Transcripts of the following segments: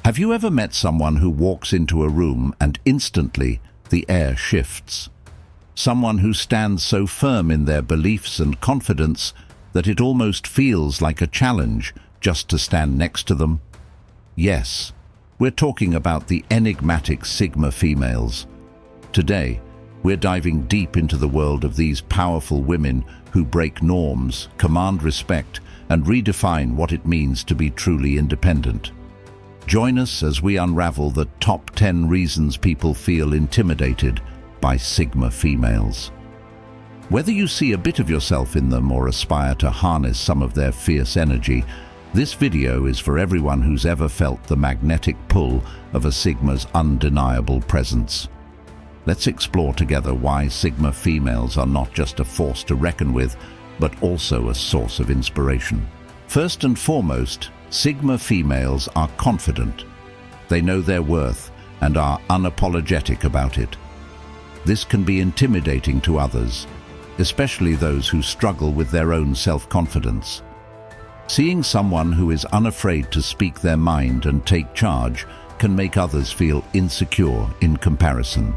Have you ever met someone who walks into a room and instantly the air shifts? Someone who stands so firm in their beliefs and confidence that it almost feels like a challenge just to stand next to them? Yes, we're talking about the enigmatic Sigma females. Today, we're diving deep into the world of these powerful women who break norms, command respect, and redefine what it means to be truly independent. Join us as we unravel the top 10 reasons people feel intimidated by Sigma females. Whether you see a bit of yourself in them or aspire to harness some of their fierce energy, this video is for everyone who's ever felt the magnetic pull of a Sigma's undeniable presence. Let's explore together why Sigma females are not just a force to reckon with, but also a source of inspiration. First and foremost, Sigma females are confident. They know their worth and are unapologetic about it. This can be intimidating to others, especially those who struggle with their own self-confidence. Seeing someone who is unafraid to speak their mind and take charge can make others feel insecure in comparison.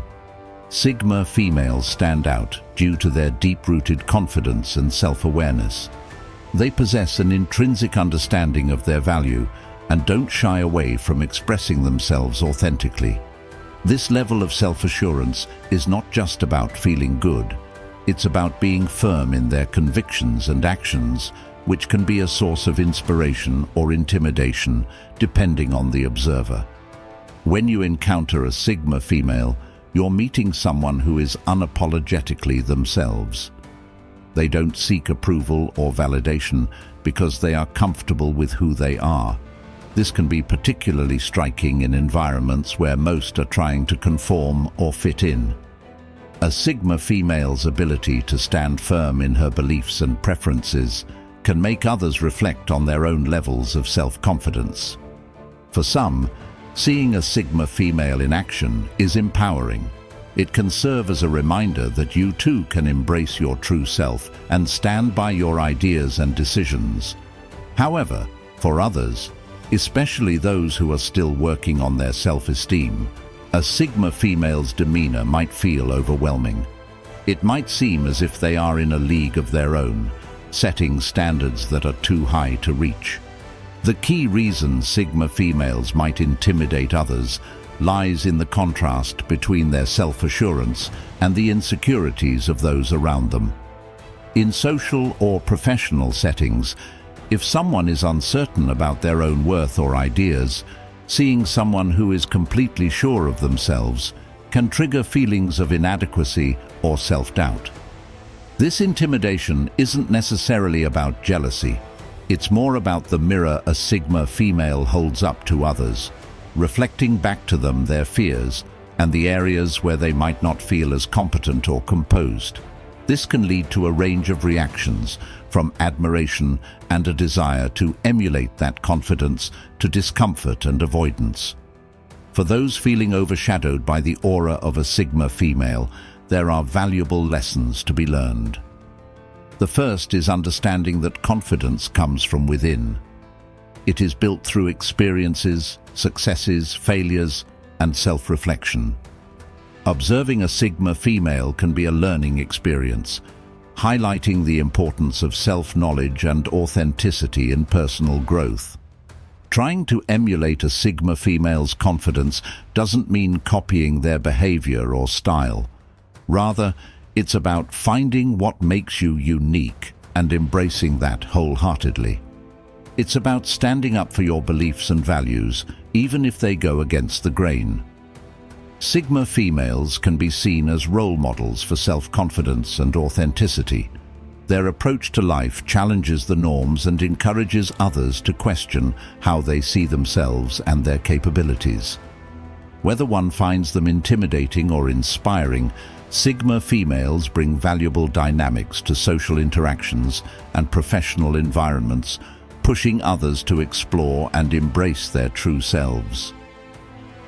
Sigma females stand out due to their deep-rooted confidence and self-awareness. They possess an intrinsic understanding of their value and don't shy away from expressing themselves authentically. This level of self-assurance is not just about feeling good. It's about being firm in their convictions and actions, which can be a source of inspiration or intimidation, depending on the observer. When you encounter a Sigma female, you're meeting someone who is unapologetically themselves. They don't seek approval or validation because they are comfortable with who they are. This can be particularly striking in environments where most are trying to conform or fit in. A Sigma female's ability to stand firm in her beliefs and preferences can make others reflect on their own levels of self-confidence. For some, seeing a Sigma female in action is empowering. It can serve as a reminder that you too can embrace your true self and stand by your ideas and decisions. However, for others, especially those who are still working on their self-esteem, a Sigma female's demeanor might feel overwhelming. It might seem as if they are in a league of their own, setting standards that are too high to reach. The key reason Sigma females might intimidate others lies in the contrast between their self-assurance and the insecurities of those around them. In social or professional settings, if someone is uncertain about their own worth or ideas, seeing someone who is completely sure of themselves can trigger feelings of inadequacy or self-doubt. This intimidation isn't necessarily about jealousy. It's more about the mirror a Sigma female holds up to others, reflecting back to them their fears and the areas where they might not feel as competent or composed. This can lead to a range of reactions, from admiration and a desire to emulate that confidence to discomfort and avoidance. For those feeling overshadowed by the aura of a Sigma female, there are valuable lessons to be learned. The first is understanding that confidence comes from within. It is built through experiences, successes, failures, and self-reflection. Observing a Sigma female can be a learning experience, highlighting the importance of self-knowledge and authenticity in personal growth. Trying to emulate a Sigma female's confidence doesn't mean copying their behavior or style. Rather, it's about finding what makes you unique and embracing that wholeheartedly. It's about standing up for your beliefs and values, even if they go against the grain. Sigma females can be seen as role models for self-confidence and authenticity. Their approach to life challenges the norms and encourages others to question how they see themselves and their capabilities. Whether one finds them intimidating or inspiring, Sigma females bring valuable dynamics to social interactions and professional environments, pushing others to explore and embrace their true selves.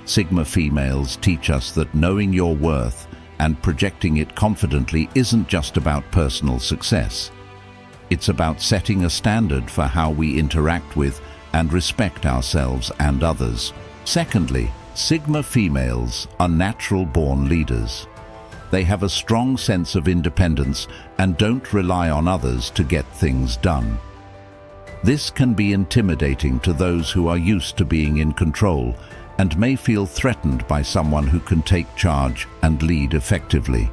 Sigma females teach us that knowing your worth and projecting it confidently isn't just about personal success. It's about setting a standard for how we interact with and respect ourselves and others. Secondly, Sigma females are natural-born leaders. They have a strong sense of independence and don't rely on others to get things done. This can be intimidating to those who are used to being in control and may feel threatened by someone who can take charge and lead effectively.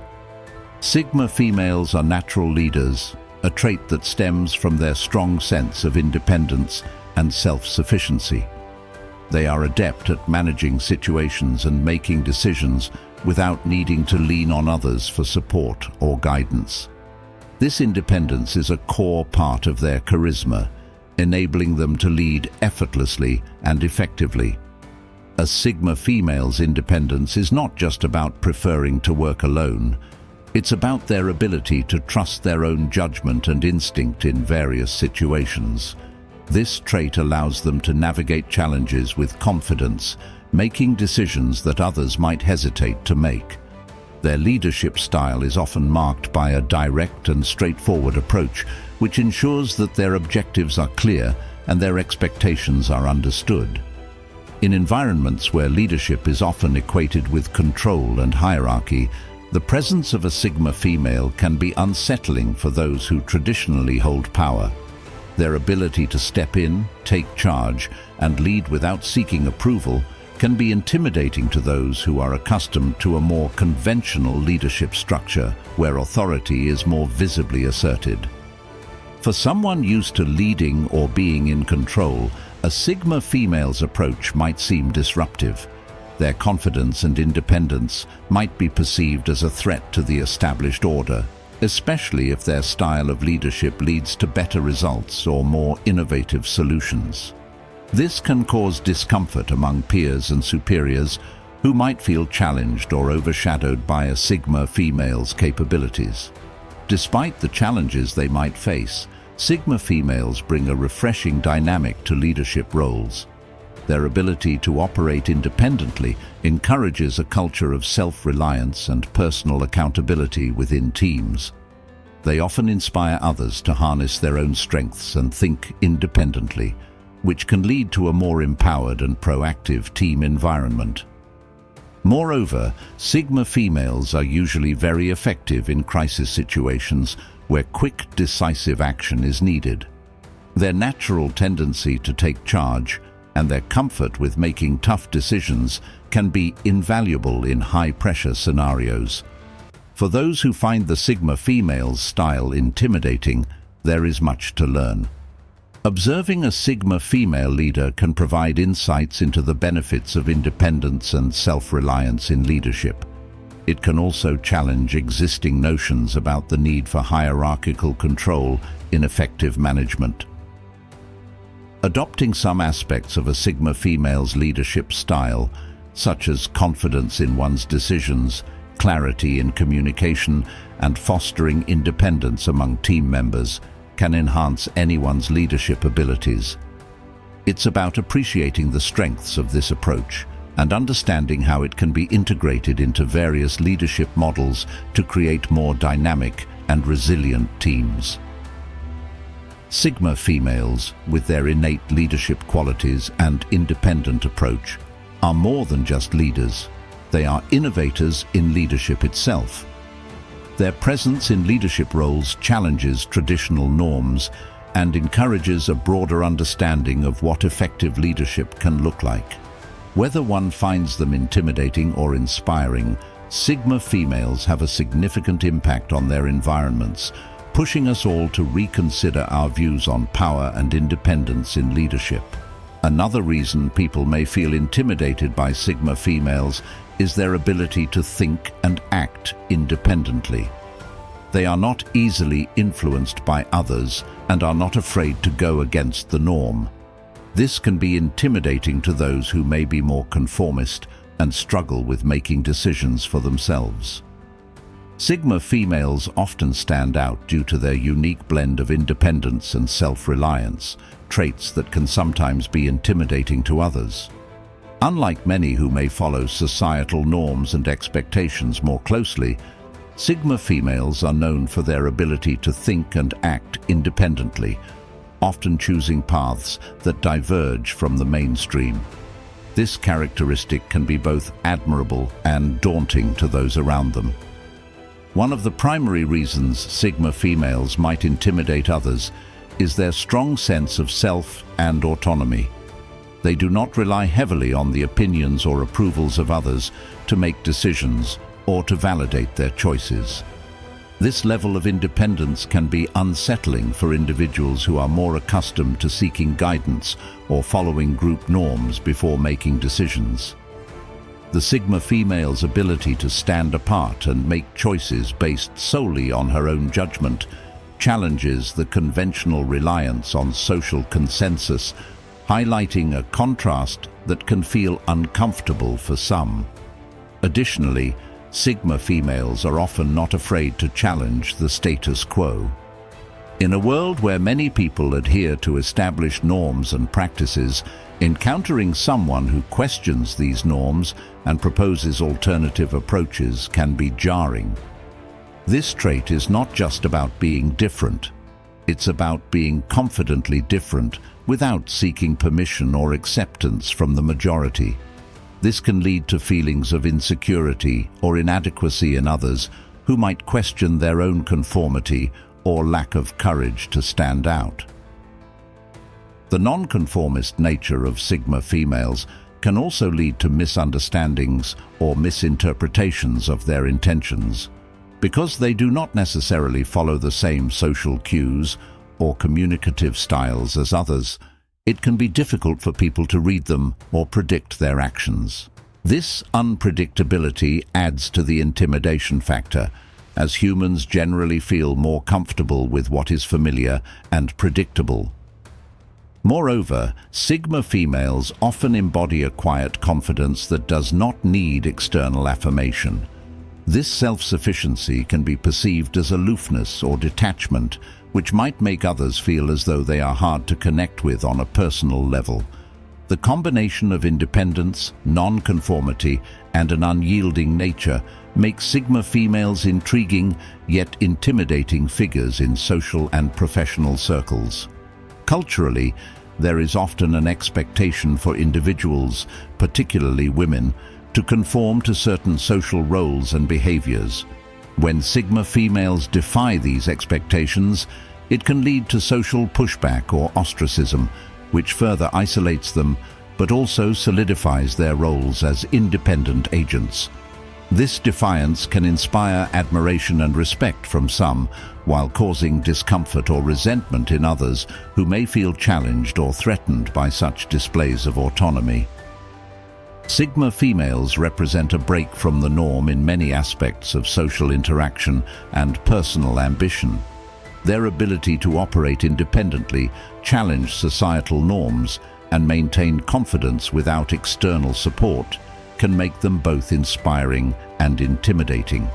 Sigma females are natural leaders, a trait that stems from their strong sense of independence and self-sufficiency. They are adept at managing situations and making decisions without needing to lean on others for support or guidance. This independence is a core part of their charisma, enabling them to lead effortlessly and effectively. A Sigma female's independence is not just about preferring to work alone. It's about their ability to trust their own judgment and instinct in various situations. This trait allows them to navigate challenges with confidence, making decisions that others might hesitate to make. Their leadership style is often marked by a direct and straightforward approach, which ensures that their objectives are clear and their expectations are understood. In environments where leadership is often equated with control and hierarchy, the presence of a Sigma female can be unsettling for those who traditionally hold power. Their ability to step in, take charge, and lead without seeking approval can be intimidating to those who are accustomed to a more conventional leadership structure where authority is more visibly asserted. For someone used to leading or being in control, a Sigma female's approach might seem disruptive. Their confidence and independence might be perceived as a threat to the established order, especially if their style of leadership leads to better results or more innovative solutions. This can cause discomfort among peers and superiors who might feel challenged or overshadowed by a Sigma female's capabilities. Despite the challenges they might face, Sigma females bring a refreshing dynamic to leadership roles. Their ability to operate independently encourages a culture of self-reliance and personal accountability within teams. They often inspire others to harness their own strengths and think independently, which can lead to a more empowered and proactive team environment. Moreover, Sigma females are usually very effective in crisis situations where quick, decisive action is needed. Their natural tendency to take charge and their comfort with making tough decisions can be invaluable in high-pressure scenarios. For those who find the Sigma female's style intimidating, there is much to learn. Observing a Sigma female leader can provide insights into the benefits of independence and self-reliance in leadership. It can also challenge existing notions about the need for hierarchical control in effective management. Adopting some aspects of a Sigma female's leadership style, such as confidence in one's decisions, clarity in communication, and fostering independence among team members, can enhance anyone's leadership abilities. It's about appreciating the strengths of this approach and understanding how it can be integrated into various leadership models to create more dynamic and resilient teams. Sigma females, with their innate leadership qualities and independent approach, are more than just leaders. They are innovators in leadership itself. Their presence in leadership roles challenges traditional norms and encourages a broader understanding of what effective leadership can look like. Whether one finds them intimidating or inspiring, Sigma females have a significant impact on their environments, pushing us all to reconsider our views on power and independence in leadership. Another reason people may feel intimidated by Sigma females is their ability to think and act independently. They are not easily influenced by others and are not afraid to go against the norm. This can be intimidating to those who may be more conformist and struggle with making decisions for themselves. Sigma females often stand out due to their unique blend of independence and self-reliance, traits that can sometimes be intimidating to others. Unlike many who may follow societal norms and expectations more closely, Sigma females are known for their ability to think and act independently, often choosing paths that diverge from the mainstream. This characteristic can be both admirable and daunting to those around them. One of the primary reasons Sigma females might intimidate others is their strong sense of self and autonomy. They do not rely heavily on the opinions or approvals of others to make decisions or to validate their choices. This level of independence can be unsettling for individuals who are more accustomed to seeking guidance or following group norms before making decisions. The Sigma female's ability to stand apart and make choices based solely on her own judgment challenges the conventional reliance on social consensus, highlighting a contrast that can feel uncomfortable for some. Additionally, Sigma females are often not afraid to challenge the status quo. In a world where many people adhere to established norms and practices, encountering someone who questions these norms and proposes alternative approaches can be jarring. This trait is not just about being different. It's about being confidently different without seeking permission or acceptance from the majority. This can lead to feelings of insecurity or inadequacy in others who might question their own conformity or lack of courage to stand out. The non-conformist nature of Sigma females can also lead to misunderstandings or misinterpretations of their intentions. Because they do not necessarily follow the same social cues or communicative styles as others, it can be difficult for people to read them or predict their actions. This unpredictability adds to the intimidation factor, as humans generally feel more comfortable with what is familiar and predictable. Moreover, Sigma females often embody a quiet confidence that does not need external affirmation. This self-sufficiency can be perceived as aloofness or detachment, which might make others feel as though they are hard to connect with on a personal level. The combination of independence, non-conformity, and an unyielding nature makes Sigma females intriguing yet intimidating figures in social and professional circles. Culturally, there is often an expectation for individuals, particularly women, to conform to certain social roles and behaviors. When Sigma females defy these expectations, it can lead to social pushback or ostracism, which further isolates them, but also solidifies their roles as independent agents. This defiance can inspire admiration and respect from some, while causing discomfort or resentment in others who may feel challenged or threatened by such displays of autonomy. Sigma females represent a break from the norm in many aspects of social interaction and personal ambition. Their ability to operate independently, challenge societal norms, and maintain confidence without external support can make them both inspiring and intimidating.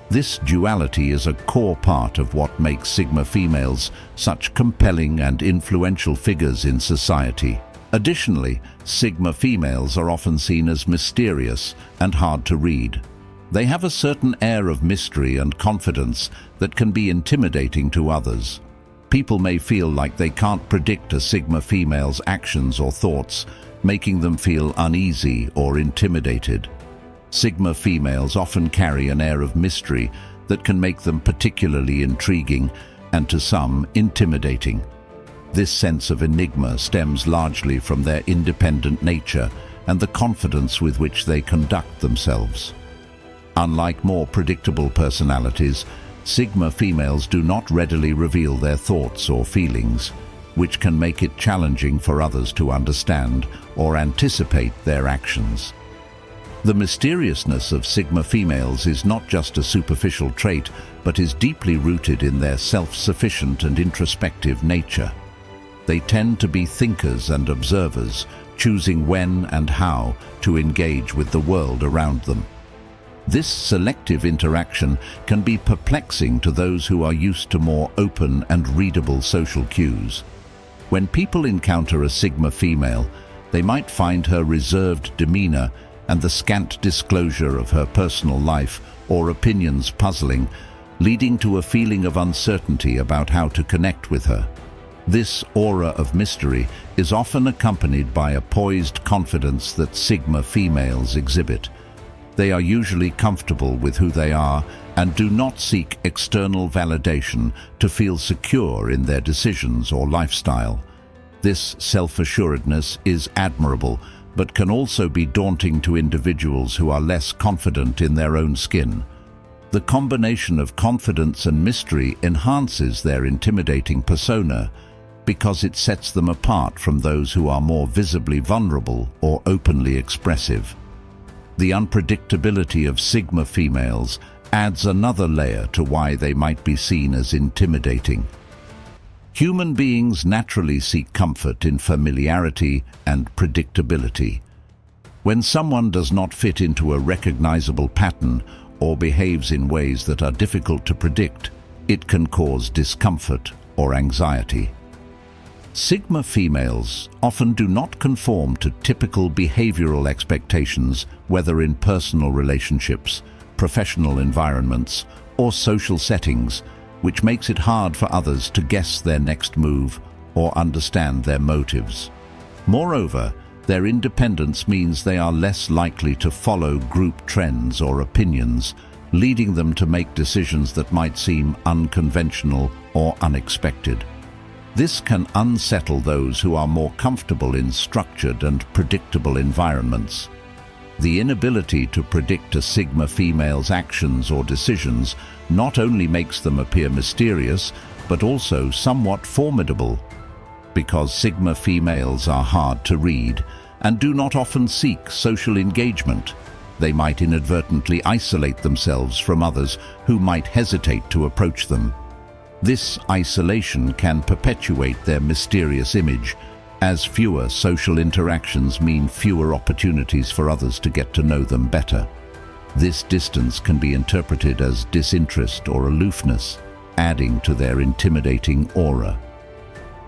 This duality is a core part of what makes Sigma females such compelling and influential figures in society. Additionally, Sigma females are often seen as mysterious and hard to read. They have a certain air of mystery and confidence that can be intimidating to others. People may feel like they can't predict a Sigma female's actions or thoughts, making them feel uneasy or intimidated. Sigma females often carry an air of mystery that can make them particularly intriguing and, to some, intimidating. This sense of enigma stems largely from their independent nature and the confidence with which they conduct themselves. Unlike more predictable personalities, Sigma females do not readily reveal their thoughts or feelings, which can make it challenging for others to understand or anticipate their actions. The mysteriousness of Sigma females is not just a superficial trait, but is deeply rooted in their self-sufficient and introspective nature. They tend to be thinkers and observers, choosing when and how to engage with the world around them. This selective interaction can be perplexing to those who are used to more open and readable social cues. When people encounter a Sigma female, they might find her reserved demeanor and the scant disclosure of her personal life or opinions puzzling, leading to a feeling of uncertainty about how to connect with her. This aura of mystery is often accompanied by a poised confidence that Sigma females exhibit. They are usually comfortable with who they are and do not seek external validation to feel secure in their decisions or lifestyle. This self-assuredness is admirable, but can also be daunting to individuals who are less confident in their own skin. The combination of confidence and mystery enhances their intimidating persona because it sets them apart from those who are more visibly vulnerable or openly expressive. The unpredictability of Sigma females adds another layer to why they might be seen as intimidating. Human beings naturally seek comfort in familiarity and predictability. When someone does not fit into a recognizable pattern or behaves in ways that are difficult to predict, it can cause discomfort or anxiety. Sigma females often do not conform to typical behavioral expectations, whether in personal relationships, professional environments, or social settings, which makes it hard for others to guess their next move or understand their motives. Moreover, their independence means they are less likely to follow group trends or opinions, leading them to make decisions that might seem unconventional or unexpected. This can unsettle those who are more comfortable in structured and predictable environments. The inability to predict a Sigma female's actions or decisions not only makes them appear mysterious, but also somewhat formidable. Because Sigma females are hard to read and do not often seek social engagement, they might inadvertently isolate themselves from others who might hesitate to approach them. This isolation can perpetuate their mysterious image, as fewer social interactions mean fewer opportunities for others to get to know them better. This distance can be interpreted as disinterest or aloofness, adding to their intimidating aura.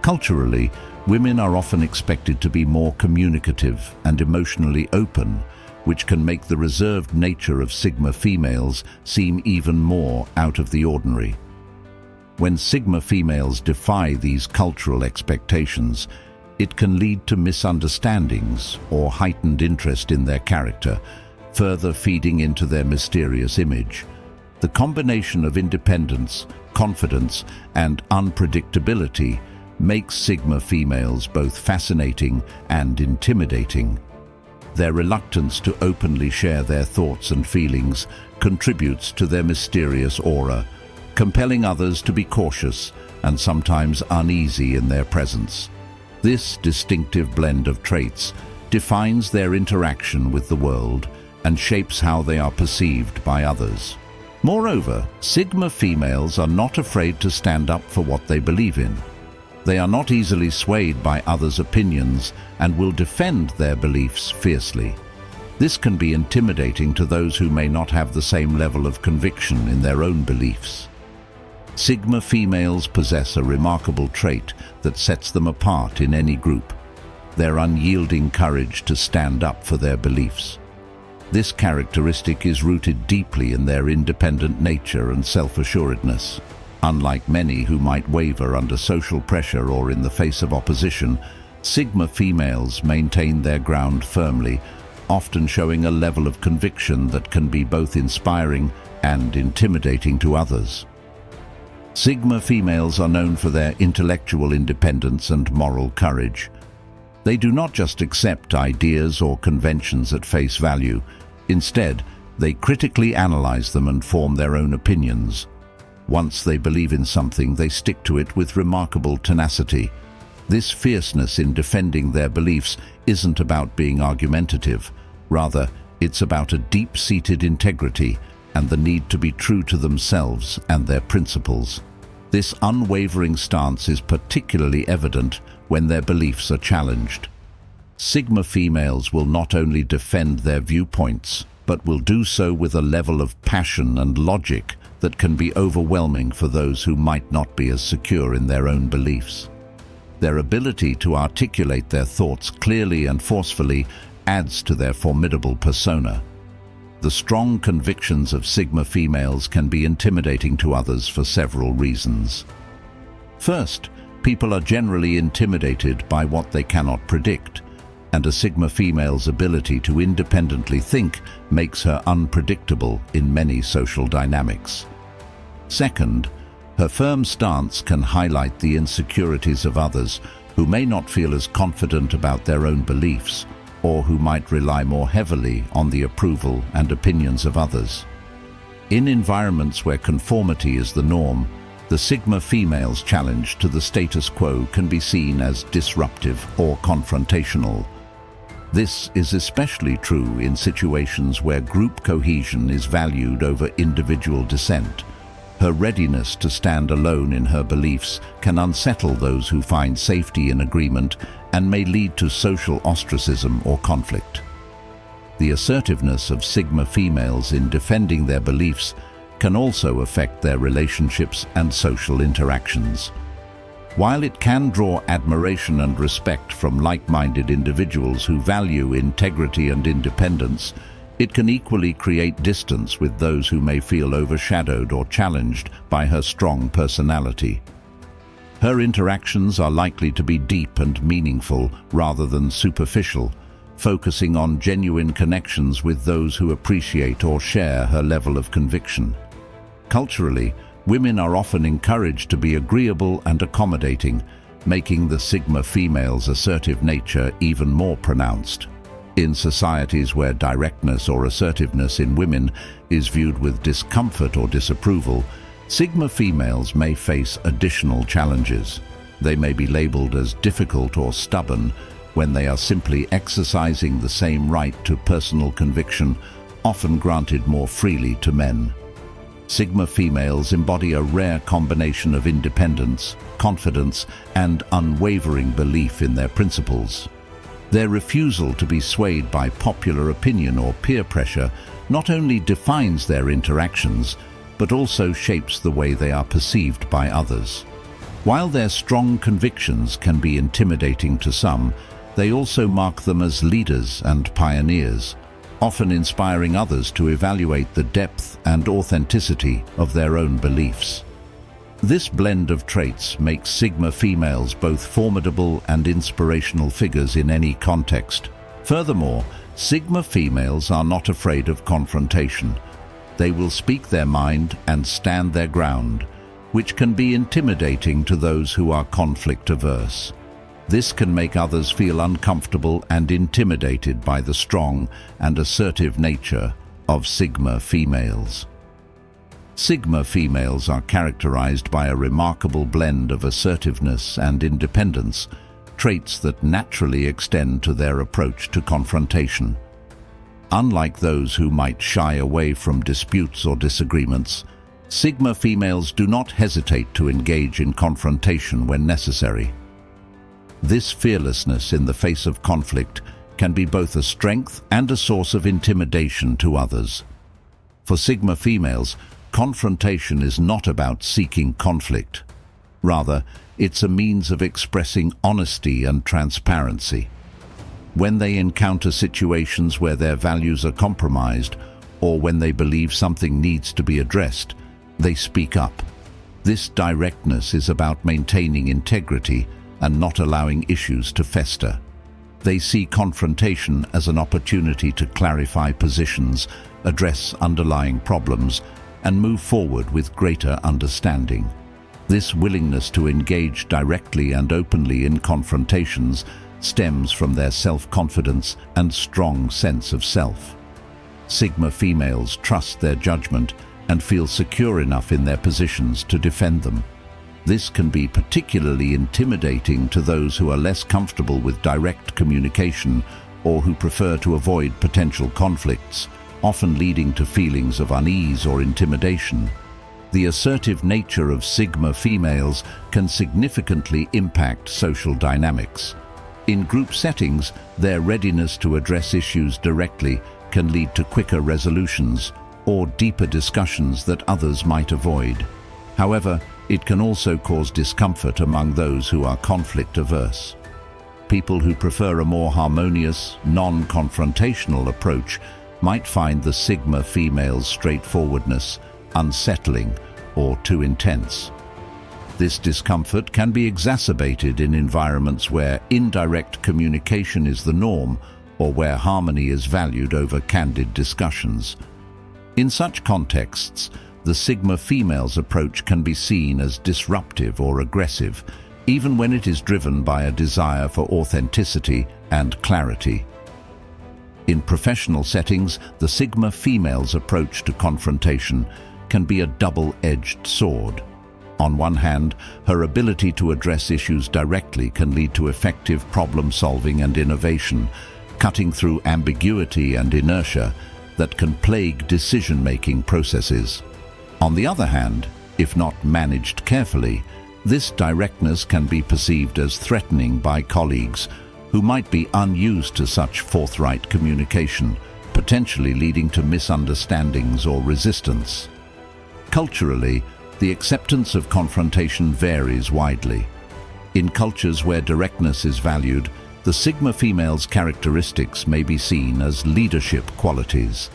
Culturally, women are often expected to be more communicative and emotionally open, which can make the reserved nature of Sigma females seem even more out of the ordinary. When Sigma females defy these cultural expectations, it can lead to misunderstandings or heightened interest in their character, further feeding into their mysterious image. The combination of independence, confidence, and unpredictability makes Sigma females both fascinating and intimidating. Their reluctance to openly share their thoughts and feelings contributes to their mysterious aura, compelling others to be cautious and sometimes uneasy in their presence. This distinctive blend of traits defines their interaction with the world and shapes how they are perceived by others. Moreover, Sigma females are not afraid to stand up for what they believe in. They are not easily swayed by others' opinions and will defend their beliefs fiercely. This can be intimidating to those who may not have the same level of conviction in their own beliefs. Sigma females possess a remarkable trait that sets them apart in any group: their unyielding courage to stand up for their beliefs. This characteristic is rooted deeply in their independent nature and self-assuredness. Unlike many who might waver under social pressure or in the face of opposition, Sigma females maintain their ground firmly, often showing a level of conviction that can be both inspiring and intimidating to others. Sigma females are known for their intellectual independence and moral courage. They do not just accept ideas or conventions at face value. Instead, they critically analyze them and form their own opinions. Once they believe in something, they stick to it with remarkable tenacity. This fierceness in defending their beliefs isn't about being argumentative. Rather, it's about a deep-seated integrity and the need to be true to themselves and their principles. This unwavering stance is particularly evident when their beliefs are challenged. Sigma females will not only defend their viewpoints, but will do so with a level of passion and logic that can be overwhelming for those who might not be as secure in their own beliefs. Their ability to articulate their thoughts clearly and forcefully adds to their formidable persona. The strong convictions of Sigma females can be intimidating to others for several reasons. First, People are generally intimidated by what they cannot predict, and a Sigma female's ability to independently think makes her unpredictable in many social dynamics. Second, her firm stance can highlight the insecurities of others who may not feel as confident about their own beliefs, or who might rely more heavily on the approval and opinions of others. In environments where conformity is the norm, the Sigma female's challenge to the status quo can be seen as disruptive or confrontational. This is especially true in situations where group cohesion is valued over individual dissent. Her readiness to stand alone in her beliefs can unsettle those who find safety in agreement and may lead to social ostracism or conflict. The assertiveness of Sigma females in defending their beliefs can also affect their relationships and social interactions. While it can draw admiration and respect from like-minded individuals who value integrity and independence, it can equally create distance with those who may feel overshadowed or challenged by her strong personality. Her interactions are likely to be deep and meaningful rather than superficial, focusing on genuine connections with those who appreciate or share her level of conviction. Culturally, women are often encouraged to be agreeable and accommodating, making the Sigma female's assertive nature even more pronounced. In societies where directness or assertiveness in women is viewed with discomfort or disapproval, Sigma females may face additional challenges. They may be labeled as difficult or stubborn when they are simply exercising the same right to personal conviction, often granted more freely to men. Sigma females embody a rare combination of independence, confidence, and unwavering belief in their principles. Their refusal to be swayed by popular opinion or peer pressure not only defines their interactions, but also shapes the way they are perceived by others. While their strong convictions can be intimidating to some, they also mark them as leaders and pioneers, often inspiring others to evaluate the depth and authenticity of their own beliefs. This blend of traits makes Sigma females both formidable and inspirational figures in any context. Furthermore, Sigma females are not afraid of confrontation. They will speak their mind and stand their ground, which can be intimidating to those who are conflict-averse. This can make others feel uncomfortable and intimidated by the strong and assertive nature of Sigma females. Sigma females are characterized by a remarkable blend of assertiveness and independence, traits that naturally extend to their approach to confrontation. Unlike those who might shy away from disputes or disagreements, Sigma females do not hesitate to engage in confrontation when necessary. This fearlessness in the face of conflict can be both a strength and a source of intimidation to others. For Sigma females, confrontation is not about seeking conflict. Rather, it's a means of expressing honesty and transparency. When they encounter situations where their values are compromised, or when they believe something needs to be addressed, they speak up. This directness is about maintaining integrity and not allowing issues to fester. They see confrontation as an opportunity to clarify positions, address underlying problems, and move forward with greater understanding. This willingness to engage directly and openly in confrontations stems from their self-confidence and strong sense of self. Sigma females trust their judgment and feel secure enough in their positions to defend them. This can be particularly intimidating to those who are less comfortable with direct communication or who prefer to avoid potential conflicts, often leading to feelings of unease or intimidation. The assertive nature of Sigma females can significantly impact social dynamics. In group settings, their readiness to address issues directly can lead to quicker resolutions or deeper discussions that others might avoid. However, it can also cause discomfort among those who are conflict-averse. People who prefer a more harmonious, non-confrontational approach might find the Sigma female's straightforwardness unsettling or too intense. This discomfort can be exacerbated in environments where indirect communication is the norm or where harmony is valued over candid discussions. In such contexts, the Sigma female's approach can be seen as disruptive or aggressive, even when it is driven by a desire for authenticity and clarity. In professional settings, the Sigma female's approach to confrontation can be a double-edged sword. On one hand, her ability to address issues directly can lead to effective problem-solving and innovation, cutting through ambiguity and inertia that can plague decision-making processes. On the other hand, if not managed carefully, this directness can be perceived as threatening by colleagues who might be unused to such forthright communication, potentially leading to misunderstandings or resistance. Culturally, the acceptance of confrontation varies widely. In cultures where directness is valued, the Sigma female's characteristics may be seen as leadership qualities.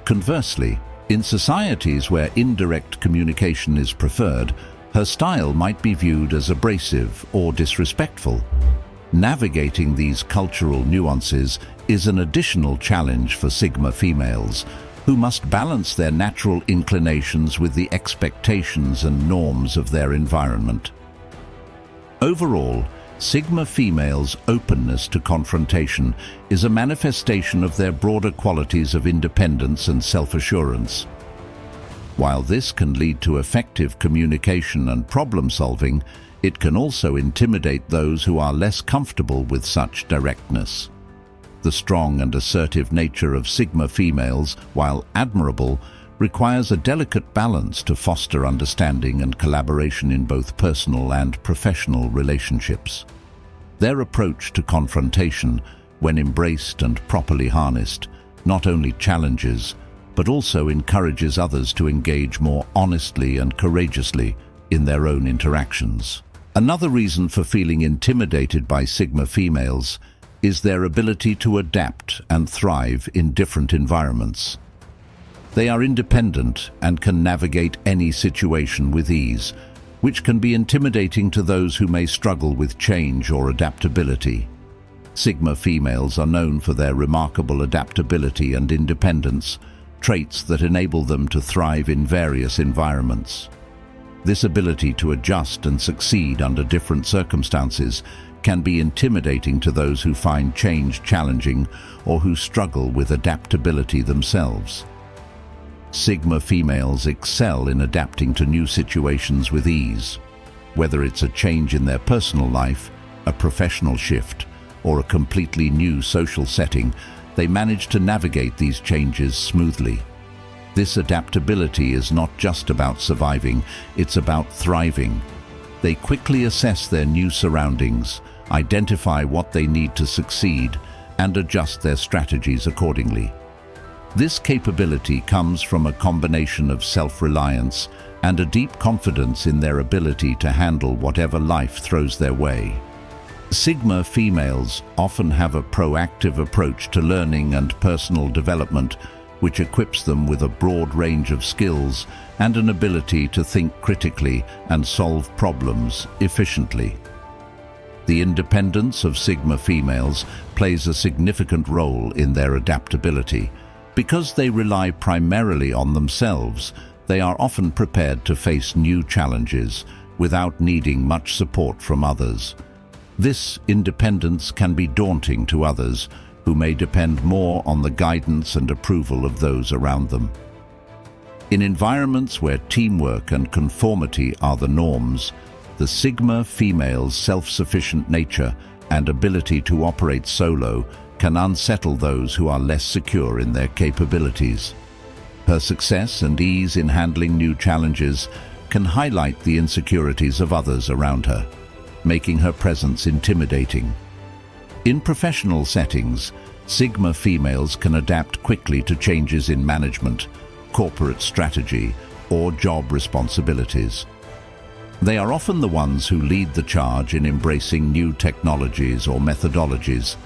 Conversely, in societies where indirect communication is preferred, her style might be viewed as abrasive or disrespectful. Navigating these cultural nuances is an additional challenge for Sigma females, who must balance their natural inclinations with the expectations and norms of their environment. Overall, Sigma females' openness to confrontation is a manifestation of their broader qualities of independence and self-assurance. While this can lead to effective communication and problem-solving, it can also intimidate those who are less comfortable with such directness. The strong and assertive nature of Sigma females, while admirable, requires a delicate balance to foster understanding and collaboration in both personal and professional relationships. Their approach to confrontation, when embraced and properly harnessed, not only challenges, but also encourages others to engage more honestly and courageously in their own interactions. Another reason for feeling intimidated by Sigma females is their ability to adapt and thrive in different environments. They are independent and can navigate any situation with ease, which can be intimidating to those who may struggle with change or adaptability. Sigma females are known for their remarkable adaptability and independence, traits that enable them to thrive in various environments. This ability to adjust and succeed under different circumstances can be intimidating to those who find change challenging or who struggle with adaptability themselves. Sigma females excel in adapting to new situations with ease. Whether it's a change in their personal life, a professional shift, or a completely new social setting, they manage to navigate these changes smoothly. This adaptability is not just about surviving, it's about thriving. They quickly assess their new surroundings, identify what they need to succeed, and adjust their strategies accordingly. This capability comes from a combination of self-reliance and a deep confidence in their ability to handle whatever life throws their way. Sigma females often have a proactive approach to learning and personal development, which equips them with a broad range of skills and an ability to think critically and solve problems efficiently. The independence of Sigma females plays a significant role in their adaptability. Because they rely primarily on themselves, they are often prepared to face new challenges without needing much support from others. This independence can be daunting to others who may depend more on the guidance and approval of those around them. In environments where teamwork and conformity are the norms, the Sigma female's self-sufficient nature and ability to operate solo can unsettle those who are less secure in their capabilities. Her success and ease in handling new challenges can highlight the insecurities of others around her, making her presence intimidating. In professional settings, Sigma females can adapt quickly to changes in management, corporate strategy, or job responsibilities. They are often the ones who lead the charge in embracing new technologies or methodologies,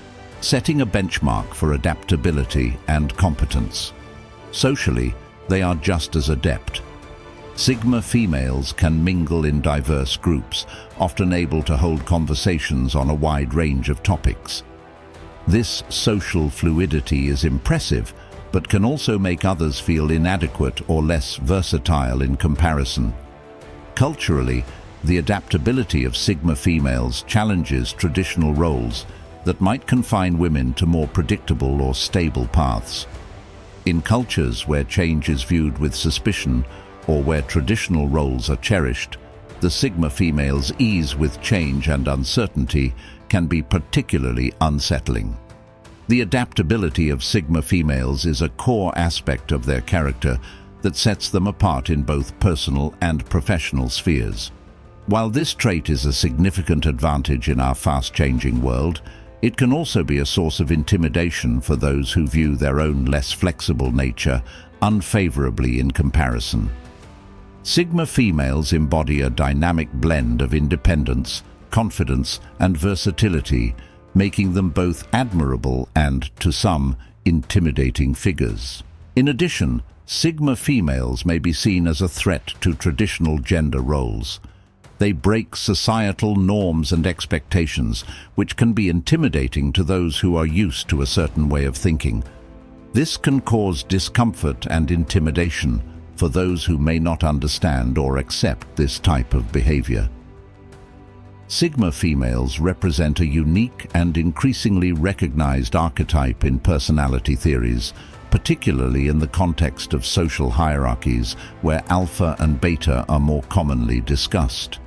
setting a benchmark for adaptability and competence. Socially, they are just as adept. Sigma females can mingle in diverse groups, often able to hold conversations on a wide range of topics. This social fluidity is impressive, but can also make others feel inadequate or less versatile in comparison. Culturally, the adaptability of Sigma females challenges traditional roles that might confine women to more predictable or stable paths. In cultures where change is viewed with suspicion or where traditional roles are cherished, the Sigma females' ease with change and uncertainty can be particularly unsettling. The adaptability of Sigma females is a core aspect of their character that sets them apart in both personal and professional spheres. While this trait is a significant advantage in our fast-changing world, it can also be a source of intimidation for those who view their own less flexible nature unfavorably in comparison. Sigma females embody a dynamic blend of independence, confidence, and versatility, making them both admirable and, to some, intimidating figures. In addition, Sigma females may be seen as a threat to traditional gender roles. They break societal norms and expectations, which can be intimidating to those who are used to a certain way of thinking. This can cause discomfort and intimidation for those who may not understand or accept this type of behavior. Sigma females represent a unique and increasingly recognized archetype in personality theories, particularly in the context of social hierarchies where alpha and beta are more commonly discussed.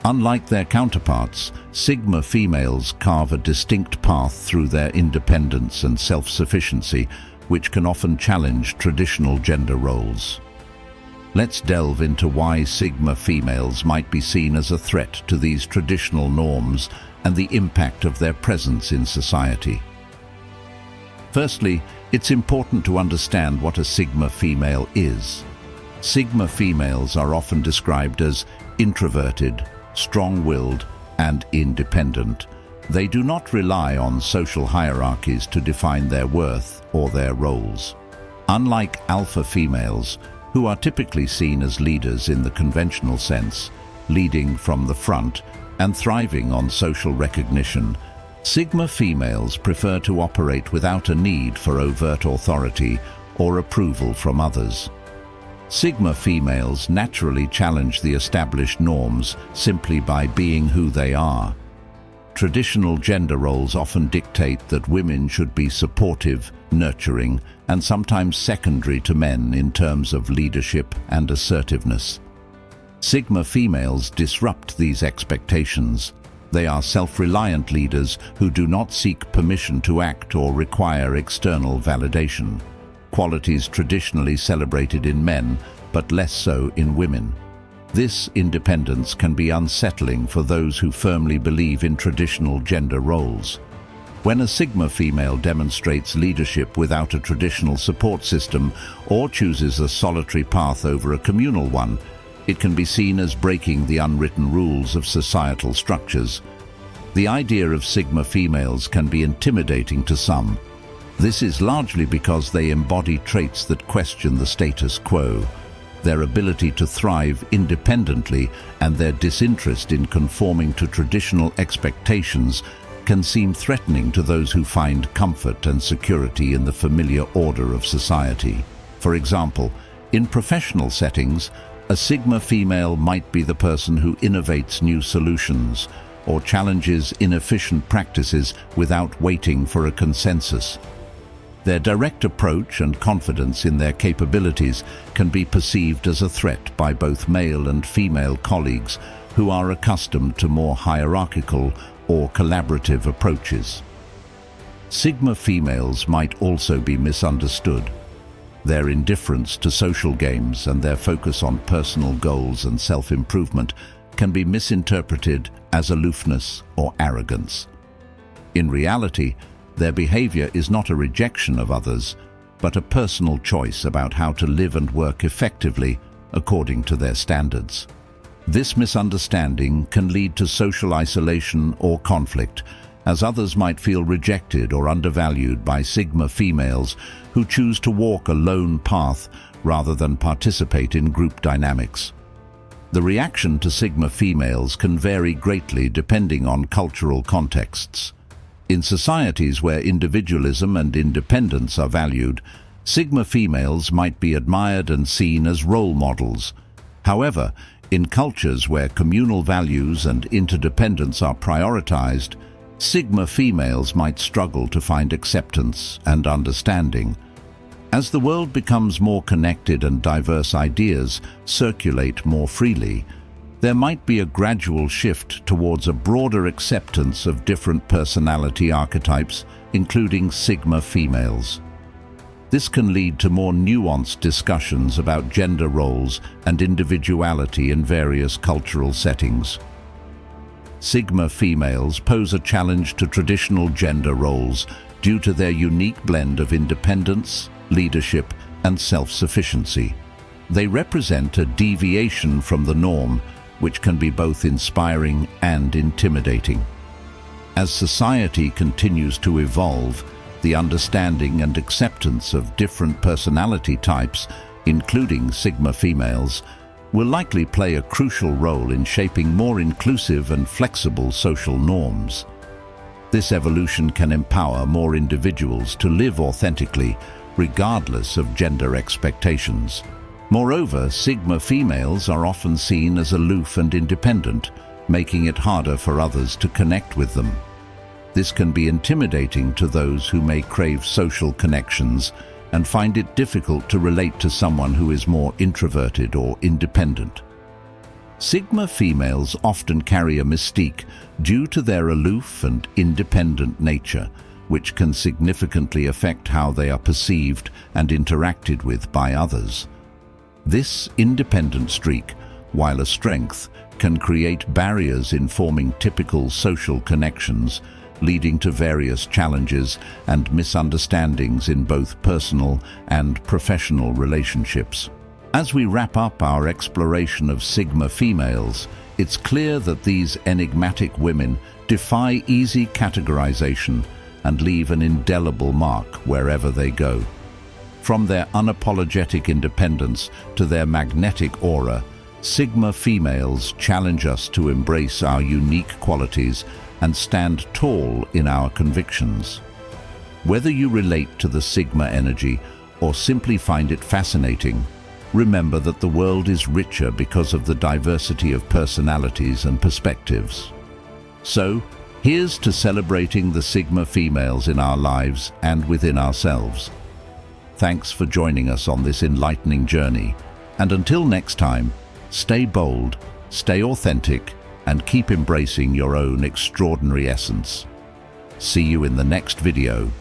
Unlike their counterparts, Sigma females carve a distinct path through their independence and self-sufficiency, which can often challenge traditional gender roles. Let's delve into why Sigma females might be seen as a threat to these traditional norms and the impact of their presence in society. Firstly, it's important to understand what a Sigma female is. Sigma females are often described as introverted, strong-willed, and independent. They do not rely on social hierarchies to define their worth or their roles. Unlike alpha females, who are typically seen as leaders in the conventional sense, leading from the front and thriving on social recognition, Sigma females prefer to operate without a need for overt authority or approval from others. Sigma females naturally challenge the established norms simply by being who they are. Traditional gender roles often dictate that women should be supportive, nurturing, and sometimes secondary to men in terms of leadership and assertiveness. Sigma females disrupt these expectations. They are self-reliant leaders who do not seek permission to act or require external validation, qualities traditionally celebrated in men, but less so in women. This independence can be unsettling for those who firmly believe in traditional gender roles. When a Sigma female demonstrates leadership without a traditional support system or chooses a solitary path over a communal one, it can be seen as breaking the unwritten rules of societal structures. The idea of Sigma females can be intimidating to some. This is largely because they embody traits that question the status quo. Their ability to thrive independently and their disinterest in conforming to traditional expectations can seem threatening to those who find comfort and security in the familiar order of society. For example, in professional settings, a Sigma female might be the person who innovates new solutions or challenges inefficient practices without waiting for a consensus. Their direct approach and confidence in their capabilities can be perceived as a threat by both male and female colleagues who are accustomed to more hierarchical or collaborative approaches. Sigma females might also be misunderstood. Their indifference to social games and their focus on personal goals and self-improvement can be misinterpreted as aloofness or arrogance. In reality, their behavior is not a rejection of others, but a personal choice about how to live and work effectively according to their standards. This misunderstanding can lead to social isolation or conflict, as others might feel rejected or undervalued by Sigma females who choose to walk a lone path rather than participate in group dynamics. The reaction to Sigma females can vary greatly depending on cultural contexts. In societies where individualism and independence are valued, Sigma females might be admired and seen as role models. However, in cultures where communal values and interdependence are prioritized, Sigma females might struggle to find acceptance and understanding. As the world becomes more connected and diverse ideas circulate more freely, there might be a gradual shift towards a broader acceptance of different personality archetypes, including Sigma females. This can lead to more nuanced discussions about gender roles and individuality in various cultural settings. Sigma females pose a challenge to traditional gender roles due to their unique blend of independence, leadership, and self-sufficiency. They represent a deviation from the norm, which can be both inspiring and intimidating. As society continues to evolve, the understanding and acceptance of different personality types, including Sigma females, will likely play a crucial role in shaping more inclusive and flexible social norms. This evolution can empower more individuals to live authentically, regardless of gender expectations. Moreover, Sigma females are often seen as aloof and independent, making it harder for others to connect with them. This can be intimidating to those who may crave social connections and find it difficult to relate to someone who is more introverted or independent. Sigma females often carry a mystique due to their aloof and independent nature, which can significantly affect how they are perceived and interacted with by others. This independent streak, while a strength, can create barriers in forming typical social connections, leading to various challenges and misunderstandings in both personal and professional relationships. As we wrap up our exploration of Sigma females, it's clear that these enigmatic women defy easy categorization and leave an indelible mark wherever they go. From their unapologetic independence to their magnetic aura, Sigma females challenge us to embrace our unique qualities and stand tall in our convictions. Whether you relate to the Sigma energy or simply find it fascinating, remember that the world is richer because of the diversity of personalities and perspectives. So, here's to celebrating the Sigma females in our lives and within ourselves. Thanks for joining us on this enlightening journey, and until next time, stay bold, stay authentic, and keep embracing your own extraordinary essence. See you in the next video.